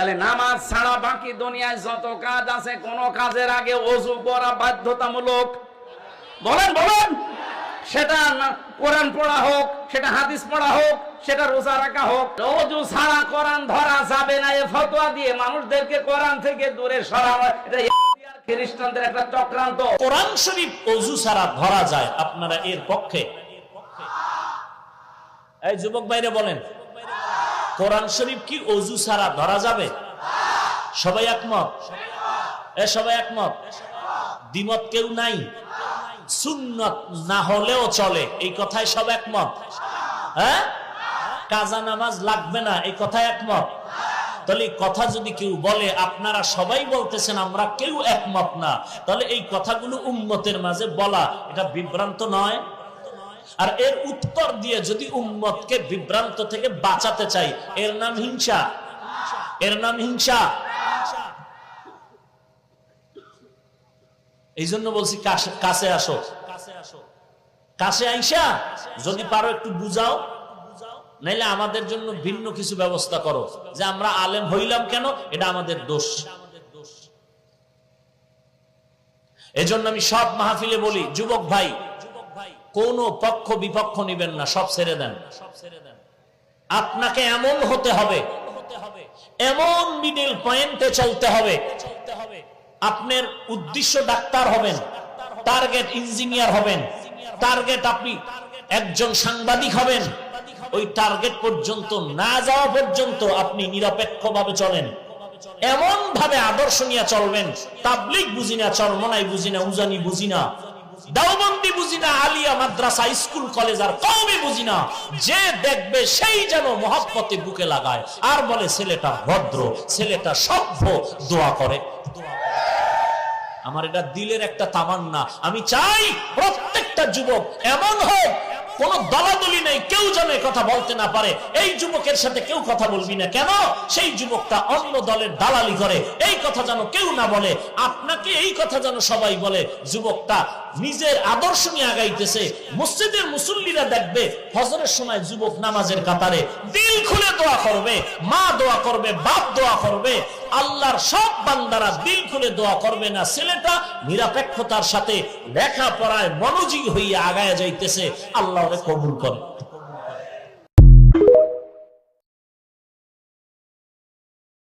তাহলে নামাজ ছাড়া বাকি দুনিয়ায় যত কাজ আছে কোন কাজের আগে ওযু করা বাধ্যতামূলক? বলেন বলেন। সেটা কোরআন পড়া হোক, সেটা হাদিস পড়া হোক, সেটা রোজা রাখা হোক, ওযু ছাড়া কোরআন ধরা যাবে না এই ফতোয়া দিয়ে মানুষদেরকে কোরআন থেকে দূরে সরানো, এটা খ্রিস্টানদের একটা চক্রান্ত। কোরআন শরীফ ওযু ছাড়া ধরা যায়, আপনারা এর পক্ষে? এই যুবক ভাইরা বলেন, কোরআন শরীফ কি ওযু ছাড়া ধরা যাবে? সবাই একমত? সবাই একমত? দ্বিমত কেউ নাই? সুন্নত না হলেও চলে এই কথায় সব একমত? হ্যাঁ, কাজা নামাজ লাগবে না এই কথায় একমত? তাহলে এই কথা যদি কেউ বলে, আপনারা সবাই বলতেছেন আমরা কেউ একমত না, তাহলে এই কথাগুলো উম্মতের মাঝে বলা এটা বিভ্রান্ত নয়? আর এর উত্তর দিয়ে যদি উম্মতকে বিভ্রান্ত থেকে বাঁচাতে চাই, এর নাম হিংসা। এর নাম হিংসা। এই জন্য বলছি কাছে আসো, কাছে আইসা যদি পারো একটু বুঝাও, নাইলে আমাদের জন্য ভিন্ন কিছু ব্যবস্থা করো, যে আমরা আলেম হইলাম কেন, এটা আমাদের দোষ। এজন্য আমি সব মাহফিলে বলি, যুবক ভাই কোন পক্ষ বিপক্ষ নিবেন না, সব ছেড়ে দেন। আপনাকে এমন হতে হবে, এমন মিডল পয়েন্টে চলতে হবে, আপনার উদ্দেশ্য ডাক্তার হবেন, টার্গেট ইঞ্জিনিয়ার হবেন, টার্গেট আপনি একজন সাংবাদিক হবেন, ওই টার্গেট পর্যন্ত না যাওয়া পর্যন্ত আপনি নিরপেক্ষভাবে চলেন, এমন ভাবে আদর্শ নিয়ে চলবেন। তাবলীগ বুঝি না, চরমনাই বুঝি না, উজানি বুঝি না, দাওবন্দি বুঝি না, আলিয়া মাদ্রাসা স্কুল কলেজ আর কওমি বুঝি না, যে দেখবে সেই যেন মহব্বতে বুকে লাগায় আর বলে ছেলেটা ভদ্র, ছেলেটা সভ্য, দোয়া করে। আমার এটা দিলের একটা তামান্না, আমি চাই প্রত্যেকটা যুবক এমন হোক, কোন দলাদলি নেই, কেউ যেন কথা বলতে না পারে এই যুবকের সাথে কেউ কথা বলবি না কেন, সেই যুবকটা অন্য দলের দালালি করে, এই কথা যেন কেউ না বলে। আপনাকে এই কথা যেন সবাই বলে, যুবকটা নিজের আদর্শ নিয়ে আগাইতেছে। মসজিদের মুসল্লিরা দেখবে ফজরের সময় যুবক নামাজের কাতারে দিল খুলে দোয়া করবে, মা দোয়া করবে, বাপ দোয়া করবে, আল্লাহর সব বান্দারা দিল খুলে দোয়া করবে না, ছেলেটা নিরপেক্ষতার সাথে লেখাপড়ায় মনোযোগী হইয়া আগায় যাইতেছে, আল্লাহ কবুল করে।